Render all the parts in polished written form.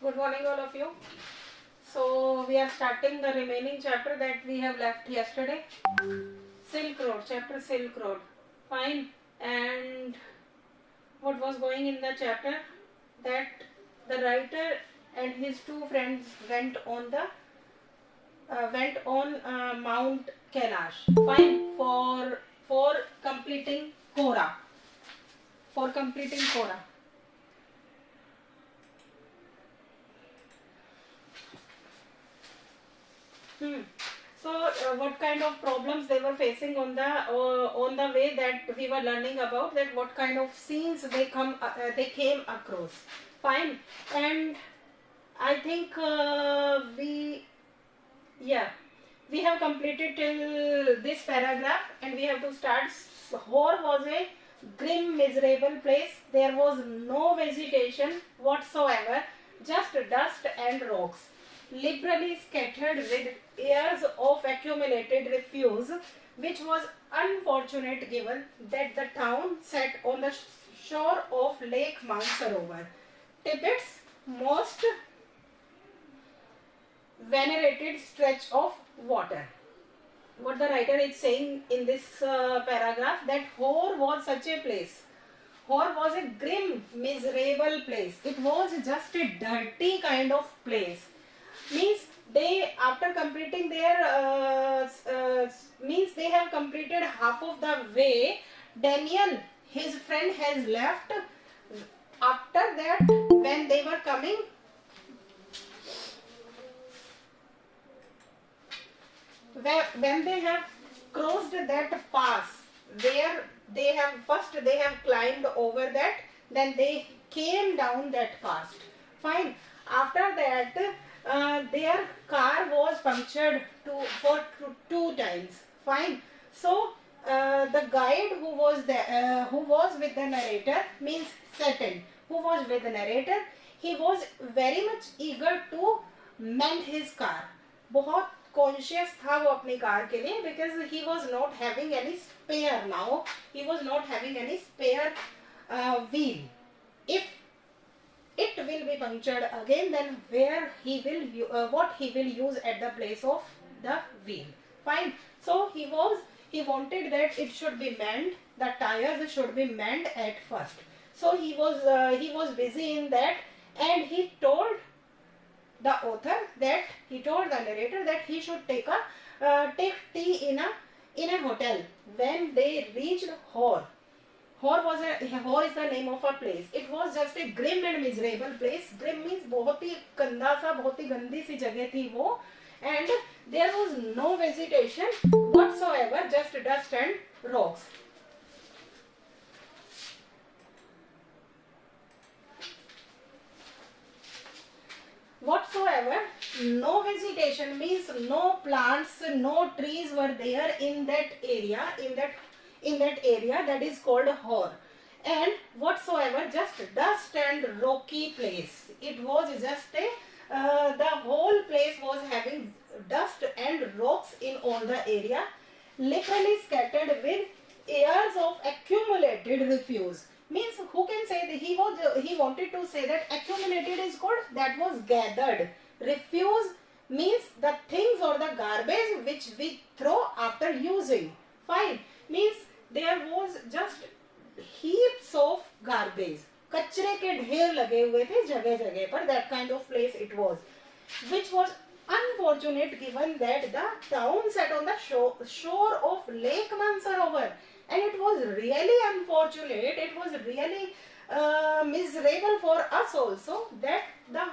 Good morning all of you. So we are starting the remaining chapter that we have left yesterday. Silk Road, chapter Silk Road. Fine. And what was going in the chapter? That the writer and his two friends went on Mount Kailash. Fine, for completing Kora. For completing Kora. So what kind of problems they were facing on the way that we were learning about, that what kind of scenes they came across. Fine. And I think we have completed till this paragraph, and we have to start. Hor was a grim, miserable place. There was no vegetation whatsoever, just dust and rocks, liberally scattered with airs of accumulated refuse, which was unfortunate given that the town sat on the shore of Lake Mansarovar, Tibet's most venerated stretch of water. What the writer is saying in this paragraph, that Hor was such a place. Hor was a grim, miserable place. It was just a dirty kind of place. Means they, after completing their means they have completed half of the way. Daniel, his friend, has left. After that, when they were coming, when they have crossed that pass, where they have climbed over that, then they came down that pass. Fine. After that, their car was punctured two times. Fine. So the guide who was there, who was with the narrator, means Satan, who was with the narrator, he was very much eager to mend his car. बहुत conscious था वो अपनी car के लिए, because he was not having any spare now. He was not having any spare wheel. If it will be punctured again, then where he will what he will use at the place of the wheel. Fine. So he wanted that it should be manned. The tires should be manned at first. So he was busy in that, and he told the author that he told the narrator that he should take tea in a hotel. When they reached Hor, Hor is the name of a place. It was just a grim and miserable place. Grim means बहुत ही गंदा सा, बहुत ही गंदी सी जगह थी वो, and there was no vegetation whatsoever, just dust and rocks. Whatsoever, no vegetation means no plants, no trees were there in that area, in that area that is called Hor. And whatsoever, just dust and rocky place. It was just the whole place was having dust and rocks in all the area, literally scattered with airs of accumulated refuse. Means who can say that he wanted to say that accumulated is good, that was gathered. Refuse means the things or the garbage which we throw after using. Fine. Means there was just heaps of garbage. कचरे के ढेर लगे हुए थे जगह जगह पर. That kind of place it was, which was unfortunate given that the town sat on the shore of Lake Mansarovar. And it was really unfortunate, it was really miserable for us also, that the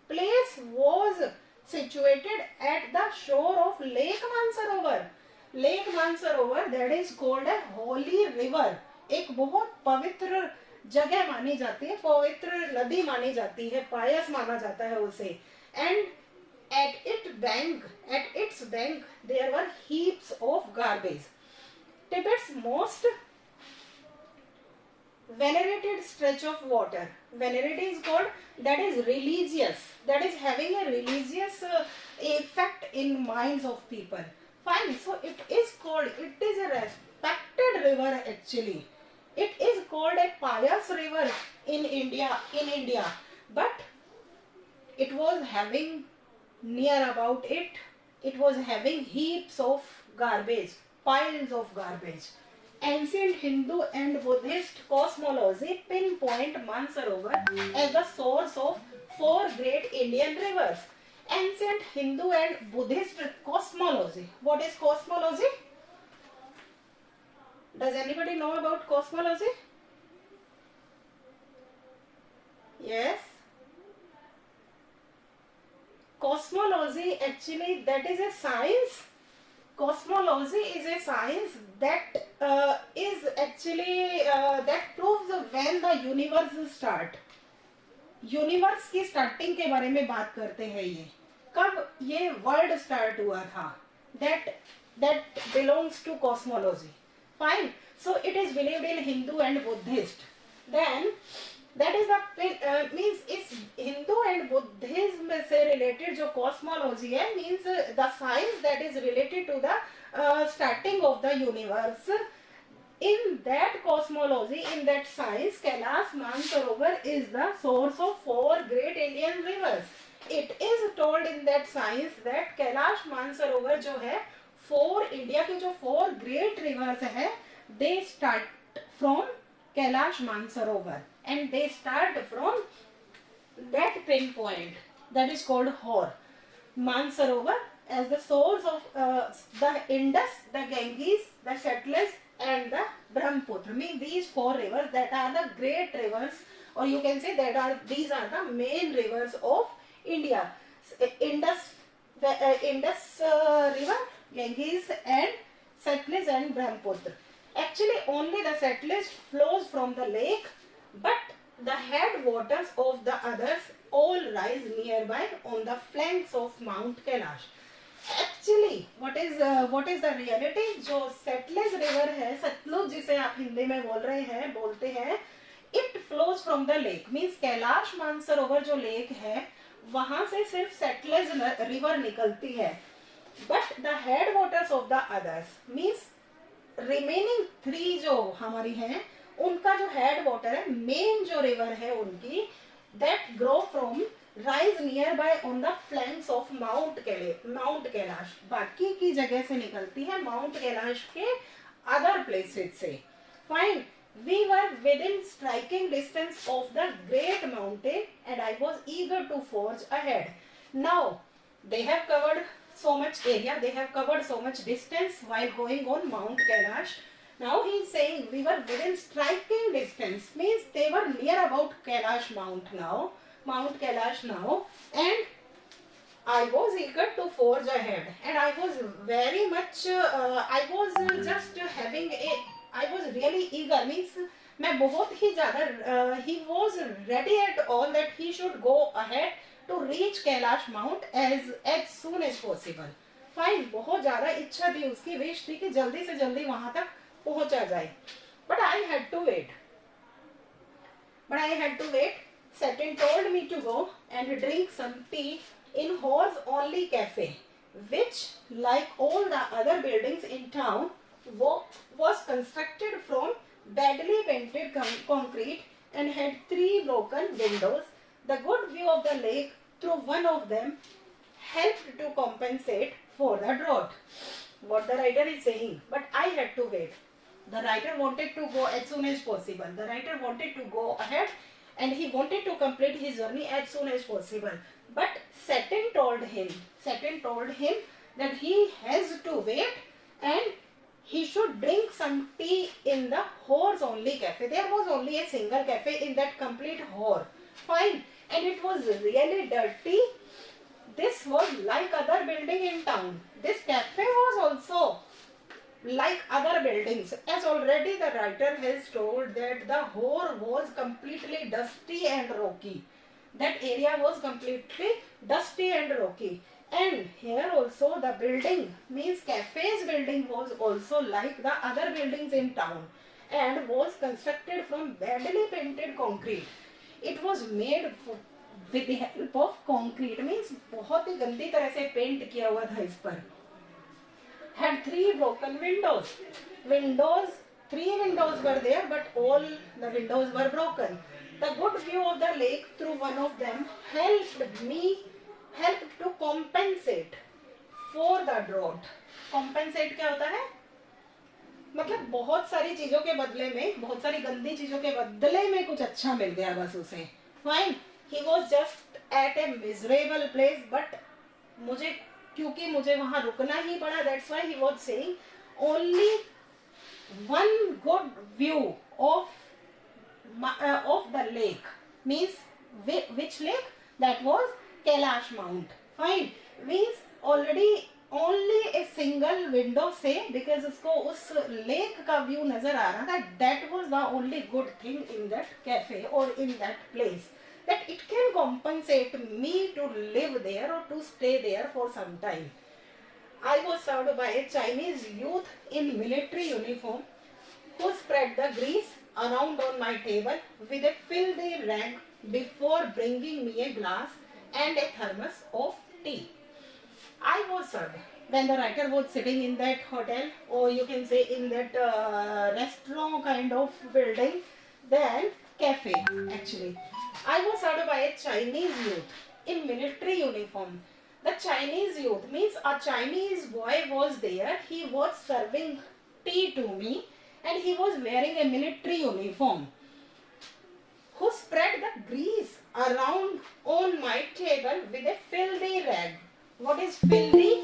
place was situated at the shore of Lake Mansarovar. Lake Mansarovar, that is called a holy river. एक बहुत पवित्र जगह मानी जाती है, पवित्र नदी मानी जाती है, पायस माना जाता है उसे. And at its bank, there were heaps of garbage. Tibet's most venerated stretch of water. Venerated is called, that is religious, that is having a religious effect in minds of people. Fine. So it is a respected river actually. It is called a pious river in India. But it was having near about it, it was having heaps of garbage, piles of garbage. Ancient Hindu and Buddhist cosmology pinpoint Mansarovar as the source of four great Indian rivers. Ancient Hindu and Buddhist cosmology. What is cosmology? Does anybody know about cosmology? Yes. Cosmology, actually, that is a science. Cosmology is a science that is actually that proves when the universe start. Universe की starting के बारे में बात करते हैं. ये कब ये वर्ल्ड स्टार्ट हुआ था, that belongs to cosmology. Fine. So it is believed in Hindu and Buddhist. Then that is the means इस हिंदू एंड बुद्धिज्म से रिलेटेड जो कॉस्मोलॉजी है, means the science that is related to the starting of the universe. In that cosmology, in that science, Kailash Mansarovar is the source of four great Indian rivers. It is told in that science that Kailash Mansarovar जो है, four India के जो four great rivers है, they start from Kailash Mansarovar and they start from that pinpoint that is called Hor. Mansarovar as the source of the Indus, the Ganges, the Satluj and the Brahmaputra. Mean these four rivers that are the great rivers, or you can say that these are the main rivers of India. Indus river, Ganges and Satluj and Brahmaputra. Actually only the Satluj flows from the lake, but the headwaters of the others all rise nearby on the flanks of Mount Kailash. Actually what is the reality? जो Satluj river है, सतलुज जिसे आप हिंदी में बोलते हैं, it flows from the lake. Means Kailash Mansarovar जो lake है, वहां से सिर्फ सतलुज रिवर निकलती है. But the headwaters of the others means remaining three जो हमारी हैं, उनका जो headwater है, main जो river है उनकी, that grow from rise nearby on the flanks of Mount Kailash. बाकी की जगह से निकलती है Mount Kailash के other places से. Fine. We were within striking distance of the great mountain and I was eager to forge ahead. Now they have covered so much area, they have covered so much distance while going on Mount Kailash. Now he is saying we were within striking distance, means they were near about Mount Kailash now, and I was eager to forge ahead, and I was very much I was really eager, means मैं बहुत ही ज़्यादा he was ready at all that he should go ahead to reach Kailash Mount as soon as possible. Fine, बहुत ज़्यादा इच्छा थी उसकी, wish थी कि जल्दी से जल्दी वहाँ तक पहुँचा जाए. But I had to wait. Satin told me to go and drink some tea in Hor's only cafe, which, like all the other buildings in town, was constructed from badly painted concrete and had three broken windows. The good view of the lake through one of them helped to compensate for the drought. What the writer is saying, but I had to wait. The writer wanted to go as soon as possible. The writer wanted to go ahead and he wanted to complete his journey as soon as possible. But Satin told him that he has to wait and he should drink some tea in the Hor's only cafe. There was only a single cafe in that complete Hor. Fine. And it was really dirty. This was like other building in town. This cafe was also like other buildings, as already the writer has told that the Hor was completely dusty and rocky. That area was completely dusty and rocky. And here also the building, means cafe's building, was also like the other buildings in town and was constructed from badly painted concrete. It was made with the help of concrete, means बहुत ही गंदी तरह से paint किया हुआ था इस पर. Had three broken windows. Three windows were there, but all the windows were broken. The good view of the lake through one of them helped to compensate for the drought. Compensate क्या होता है? मतलब बहुत सारी चीजों के बदले में, बहुत सारी गंदी चीजों के बदले में कुछ अच्छा मिल गया बस उसे. Fine. He was just at a miserable place, but क्योंकि मुझे वहां रुकना ही पड़ा, that's why he was saying only one good view of the lake. Means which lake? That was Kailash Mount. Fine. Means already only a single window से, because उसको उस lake का view नजर आ रहा था. That was the only good thing in that cafe or in that place, that it can compensate me to live there or to stay there for some time. I was served by a Chinese youth in military uniform who spread the grease around on my table with a filthy rag before bringing me a glass and a thermos of tea. I was served. When the writer was sitting in that hotel, or you can say in that restaurant kind of building, then cafe actually, I was served by a Chinese youth in military uniform. The Chinese youth means a Chinese boy was there. He was serving tea to me, and he was wearing a military uniform, who spread the grease around on my table with a filthy rag. What is filthy?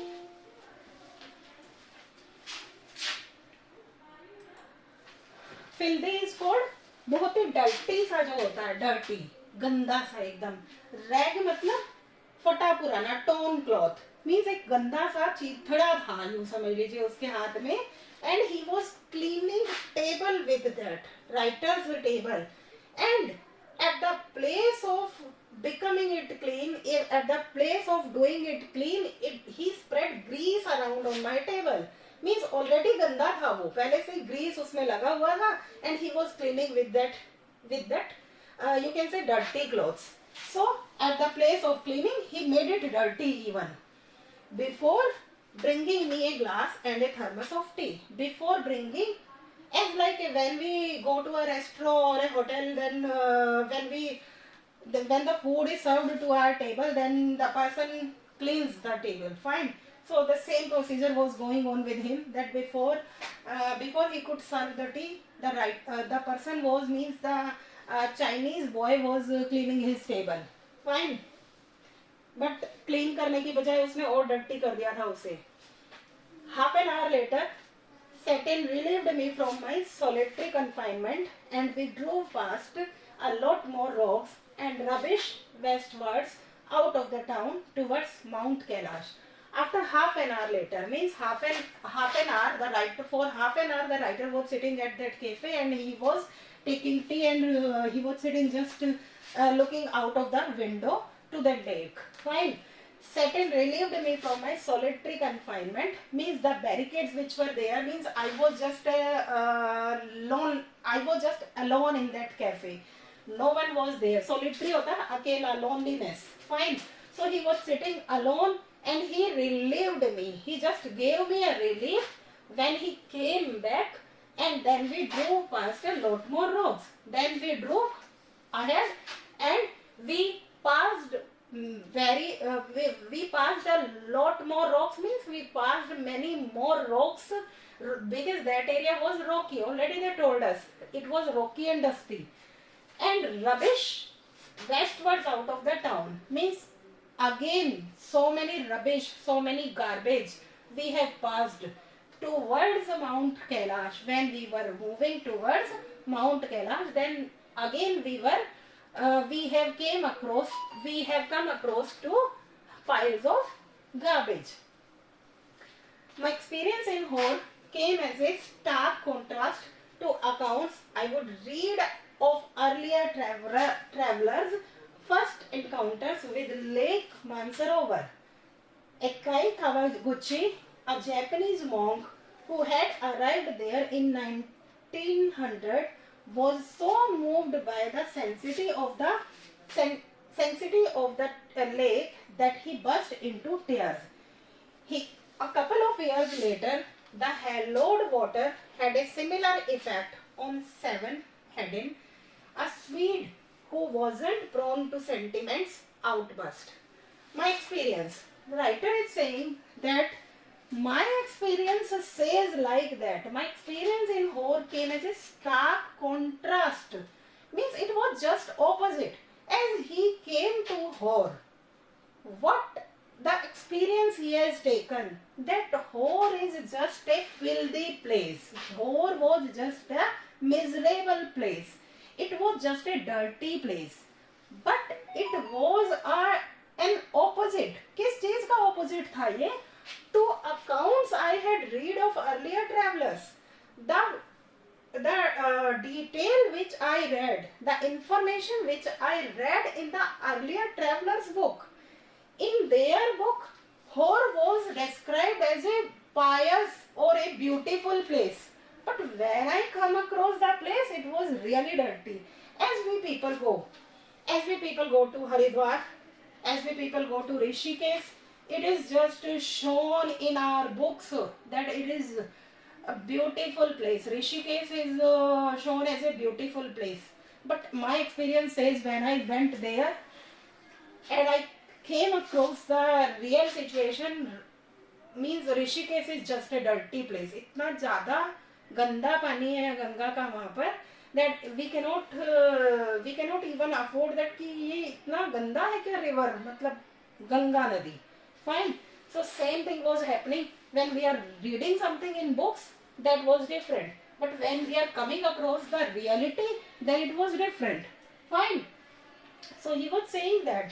Filthy is called बहुत ही dirty सा जो होता है, dirty, गंदा सा एकदम. Rag मतलब फटा पुराना, टोन क्लॉथ. मीन्स एक गंदा सा चीथड़ा था, यूं समझ लीजिए, उसके हाथ में. And he was cleaning table with that, writers table. And at the place of becoming it clean, at the place of doing it clean, he spread grease around on my table. Means already गंदा था वो, पहले से grease उसमें लगा हुआ था, and he was cleaning with that you can say dirty clothes. So at the place of cleaning, he made it dirty even. Before bringing me a glass and a thermos of tea, before bringing, as like when we go to a restaurant or a hotel, then when the food is served to our table, then the person cleans the table. Fine. So the same procedure was going on with him, that before he could serve the tea, the person was, means the Chinese boy was cleaning his table. Fine. But clean करने की बजाय उसने और dirty कर दिया था उसे. Half an hour later, Satin relieved me from my solitary confinement, and we drove past a lot more rocks and rubbish westwards out of the town towards Mount Kailash. After half an hour later, means half an hour, for half an hour the writer was sitting at that cafe, and he was taking tea, and he was sitting just looking out of the window to the lake. Fine. Satin relieved me from my solitary confinement, means the barricades which were there, means I was just alone in that cafe. No one was there. Solitary hota hai, akela, loneliness. Fine. So he was sitting alone, and he relieved me. He just gave me a relief when he came back, and then we drove past a lot more rocks. Then we drove ahead, and we passed we passed a lot more rocks, means we passed many more rocks, because that area was rocky. Already they told us it was rocky and dusty. And rubbish westwards out of the town, means again so many rubbish, so many garbage we have passed towards Mount Kailash. When we were moving towards Mount Kailash, then again we have come across two piles of garbage. My experience in Hor came as a stark contrast to accounts I would read of earlier travelers' first encounters with Lake Mansarovar. Ekkai Kawaguchi, a Japanese monk who had arrived there in 1900, was so moved by the sanctity of the lake that he burst into tears. A couple of years later, the hallowed water had a similar effect on Seven Hedin, a Swede who wasn't prone to sentiments outburst. My experience. The writer is saying that my experience says like that. My experience in horror came as a stark contrast. Means it was just opposite. As he came to horror, what the experience he has taken, that horror is just a filthy place. Horror was just a miserable place. It was just a dirty place. But it was an opposite. किस चीज का opposite था ये? To accounts I had read of earlier travelers. The detail which I read, the information which I read in the earlier travelers book, in their book, horror was described as a pious or a beautiful place. But when I come across the place, it was really dirty. As we people go to Haridwar, as we people go to Rishikesh, it is just shown in our books that it is a beautiful place. Rishikesh is shown as a beautiful place. But my experience says when I went there and I came across the real situation, means Rishikesh is just a dirty place. इतना ज़्यादा गंदा पानी है गंगा का वहाँ पर that we cannot even afford that कि ये इतना गंदा है क्या river, मतलब गंगा नदी. Fine. So same thing was happening when we are reading something in books, that was different. But when we are coming across the reality, then it was different. Fine. So he was saying that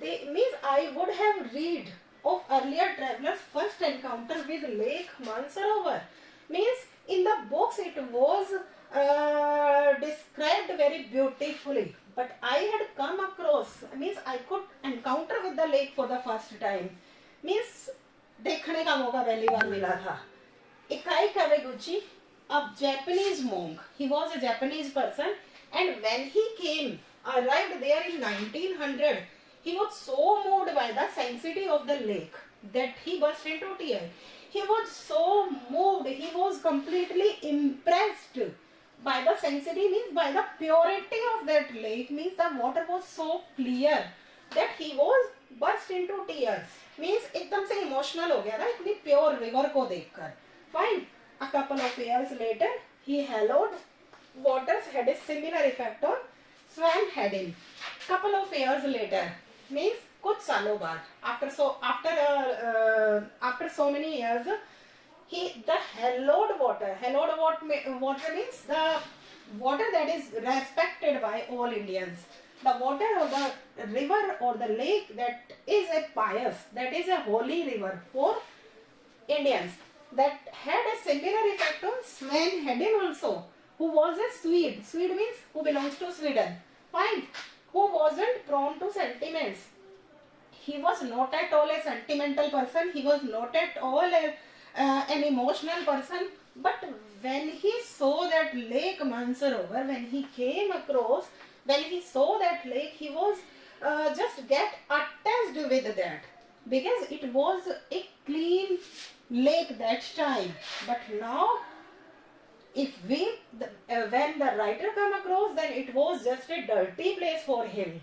means I would have read of earlier travelers' first encounter with Lake Mansarovar. Means in the books it was described very beautifully. But I had come across, means I could encounter with the lake for the first time. Means देखने का मौका पहली बार मिला था. Ikai Kawaguchi, a Japanese monk. He was a Japanese person, and when he arrived there in 1900, he was so moved by the sanctity of the lake that he burst into tears. He was so moved, he was completely impressed by the sanctity, means by the purity of that lake, means the water was so clear that he was burst into tears. Means एकदम से emotional हो गया ना इतनी pure river को देखकर. Fine. A couple of years later, he hallowed waters had a similar effect on Swan Heading. Couple of years later, means कुछ सालों बाद, after so many years, the hallowed water means the water that is respected by all Indians. The water of the river or the lake that is a pious, that is a holy river for Indians, that had a similar effect on Sven Hedin also, who was a Swede. Swede means who belongs to Sweden. Fine. Who wasn't prone to sentiments. He was not at all a sentimental person. He was not at all an emotional person. But when he saw that Lake Mansarovar, when he came across, when he saw that lake, he was just get attached with that, because it was a clean lake that time. But now, when the writer come across, then it was just a dirty place for him.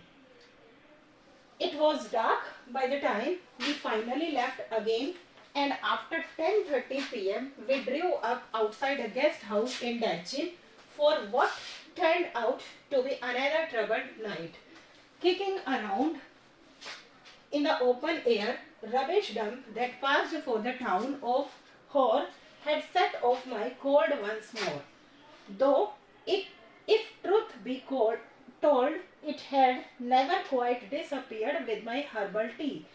It was dark by the time we finally left again, and after 10:30 p.m. we drew up outside a guest house in Dachin for what turned out to be another troubled night. Kicking around in the open air, rubbish dump that passed for the town of Hor had set off my cold once more. Though, if truth be told, it had never quite disappeared with my herbal tea.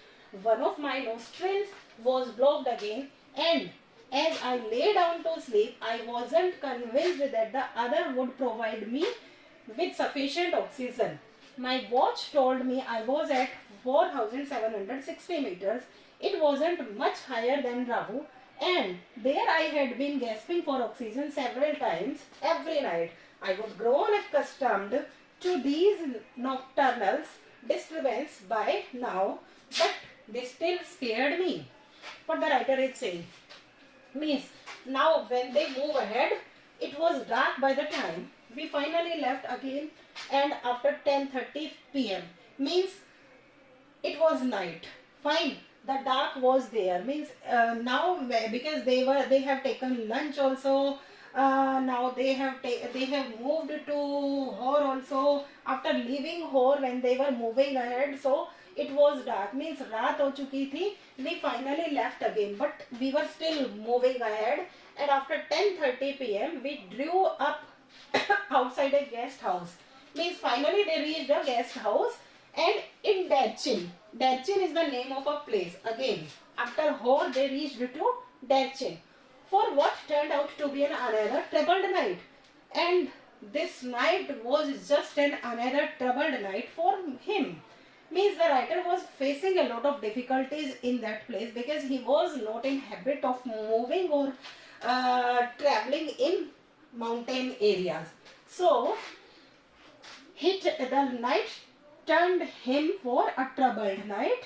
One of my nostrils was blocked again, and as I lay down to sleep, I wasn't convinced that the other would provide me with sufficient oxygen. My watch told me I was at 4,760 meters. It wasn't much higher than Rahu, and there I had been gasping for oxygen several times every night. I would grown accustomed to these nocturnal disturbances by now, but they still scared me. What the writer is saying means, now when they move ahead, it was dark by the time we finally left again and after 10:30 p.m. means it was night. Fine, the dark was there, means now because they have taken lunch also. Now they have moved to Hor also. After leaving Hor, when they were moving ahead, so it was dark, means रात हो चुकी थी. We finally left again, but we were still moving ahead, and after 10:30 p.m. we drew up outside a guest house. Means finally they reached a guest house, and in Derchin. Derchin is the name of a place. Again, after Hor, they reached to Derchin for what turned out to be another troubled night. And this night was just another troubled night for him. Means the writer was facing a lot of difficulties in that place because he was not in habit of moving or traveling in mountain areas. So, the night turned him for a troubled night.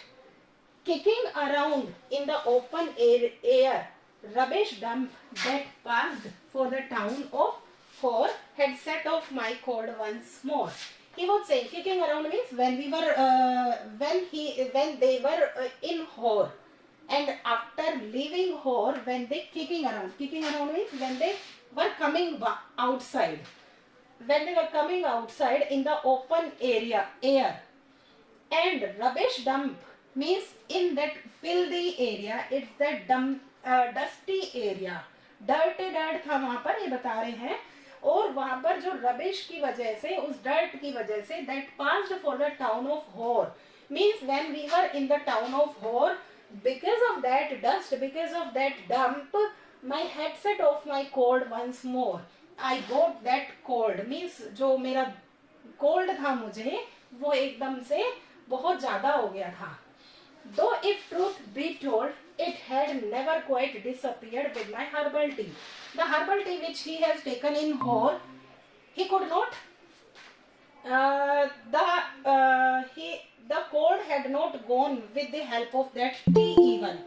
Kicking around in the open air, rubbish dump that passed for the town of Hor had set off my cord once more. He was saying kicking around means when we were when they were in Hor, and after leaving Hor, when they kicking around means when they were coming outside. When they were coming outside in the open air, and rubbish dump means in that filthy area, it's that dump, dusty area. Dirty dirt था वहाँ पर, ये बता रहे हैं. और वहाँ पर जो rubbish की वजह से, उस dirt की वजह से, that passed for the town of Hor. Means when we were in the town of Hor, because of that dust, because of that dump, my head set off my cold once more. I got that cold. Means जो मेरा cold था मुझे, वो एकदम से बहुत ज़्यादा हो गया था. Though if truth be told, it had never quite disappeared with my herbal tea. The herbal tea which he has taken in Hor, he could not. The cold had not gone with the help of that tea even.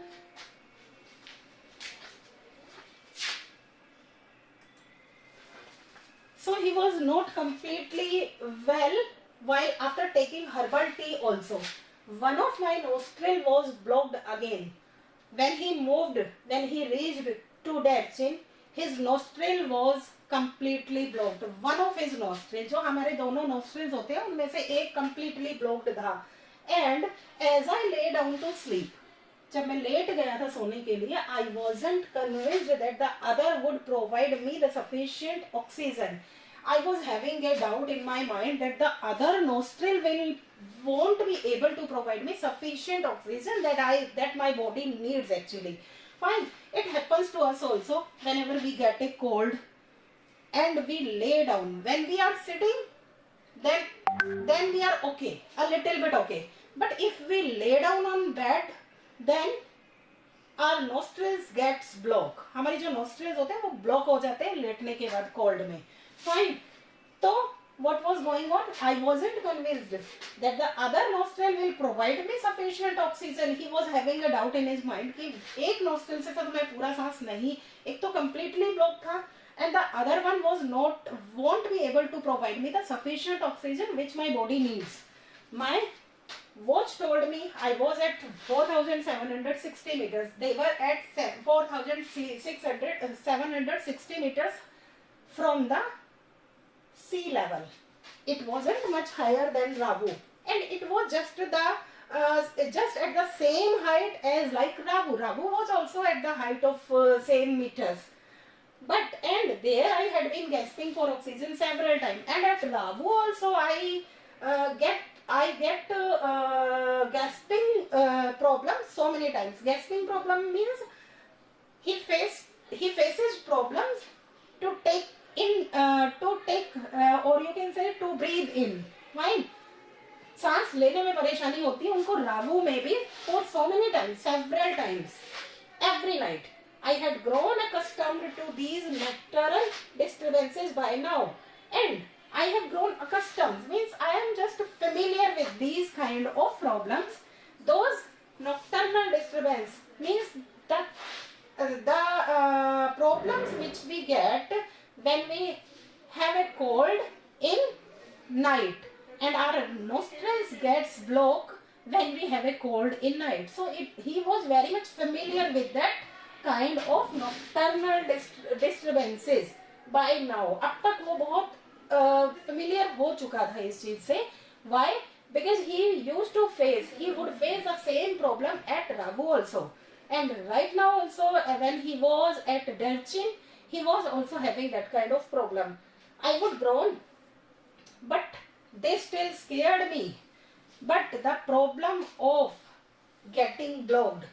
So he was not completely well while after taking herbal tea also. One of my nostril was blocked again. When he reached to Derchin, his nostril was completely blocked. One of his nostrils, जो हमारे दोनों nostrils होते हैं, उनमें से एक completely blocked था. And as I lay down to sleep, जब मैं लेट गया था सोने के लिए, I wasn't convinced that the other would provide me the sufficient oxygen. I was having a doubt in my mind that the other nostril won't be able to provide me sufficient oxygen that my body needs actually. Fine, it happens to us also whenever we get a cold and we lay down. When we are sitting, then we are okay, a little bit okay. But if we lay down on bed, then our nostrils gets blocked. हमारी जो nostrils होते हैं वो block हो जाते हैं लेटने के बाद cold में. Fine. So what was going on? I wasn't convinced that the other nostril will provide me sufficient oxygen. He was having a doubt in his mind कि एक nostril से तो मैं पूरा सांस नहीं, एक तो completely blocked था, and the other one won't be able to provide me the sufficient oxygen which my body needs. My watch told me I was at 4,760 meters. They were at 760 meters from the sea level. It wasn't much higher than Ravu, and it was just at the same height as like Ravu. Ravu was also at the height of same meters. And there I had been gasping for oxygen several times, and at Ravu also I get gasping problem so many times. Gasping problem means he faces problems to take in or you can say to breathe in. Fine. सांस लेने में परेशानी होती है उनको रावू में भी for so many times, several times, every night. I had grown accustomed to these nocturnal disturbances by now, and I have grown accustomed means I am just familiar with these kind of problems. Those nocturnal disturbance means that the problems which we get when we have a cold in night, and our nostrils gets blocked when we have a cold in night. So he was very much familiar with that kind of nocturnal disturbances by now. अब तक वो बहुत familiar हो चुका था इस चीज से. Why? Because he would face the same problem at Ragu also, and right now also when he was at Derchin, he was also having that kind of problem. I would groan, but they still scared me. But the problem of getting blocked,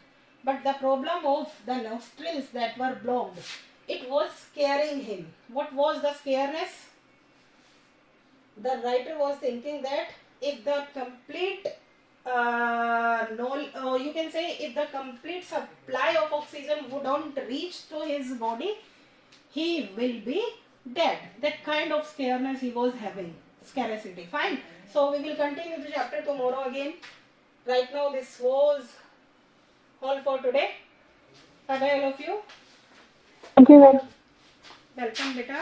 but the problem of the nostrils that were blocked, it was scaring him. What was the scareness? The writer was thinking that if the complete you can say if the complete supply of oxygen wouldn't reach to his body, he will be dead. That kind of scareness he was having. Scarcity. Fine. So we will continue the chapter tomorrow again. Right now this was all for today. Bye bye all of you. Thank you, ma'am. Welcome, beta.